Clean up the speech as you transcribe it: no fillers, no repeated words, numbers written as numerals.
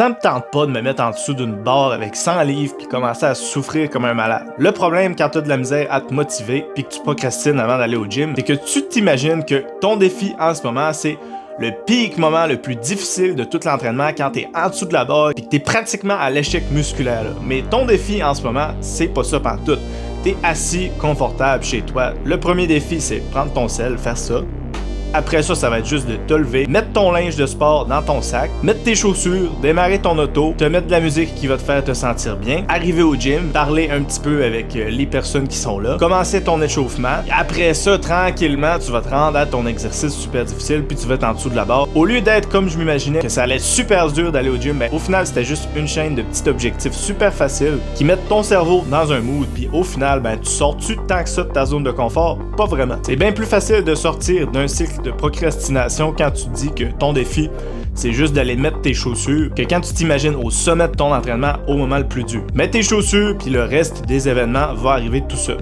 Ça me tente pas de me mettre en dessous d'une barre avec 100 livres puis commencer à souffrir comme un malade. Le problème quand t'as de la misère à te motiver puis que tu procrastines avant d'aller au gym, c'est que tu t'imagines que ton défi en ce moment, c'est le pic moment le plus difficile de tout l'entraînement quand t'es en dessous de la barre et que t'es pratiquement à l'échec musculaire. Là. Mais ton défi en ce moment, c'est pas ça pantoute. T'es assis, confortable chez toi. Le premier défi, c'est prendre ton sel, faire ça. Après ça, ça va être juste de te lever, mettre ton linge de sport dans ton sac, mettre tes chaussures, démarrer ton auto, te mettre de la musique qui va te faire te sentir bien, arriver au gym, parler un petit peu avec les personnes qui sont là, commencer ton échauffement. Après ça, tranquillement, tu vas te rendre à ton exercice super difficile, puis tu vas être en dessous de la barre. Au lieu d'être comme je m'imaginais que ça allait être super dur d'aller au gym, ben, au final, c'était juste une chaîne de petits objectifs super faciles qui mettent ton cerveau dans un mood, puis au final, ben, tu sors-tu tant que ça de ta zone de confort? Pas vraiment. C'est bien plus facile de sortir d'un cycle de procrastination quand tu te dis que ton défi, c'est juste d'aller mettre tes chaussures, que quand tu t'imagines au sommet de ton entraînement au moment le plus dur. Mets tes chaussures, puis le reste des événements va arriver tout seul.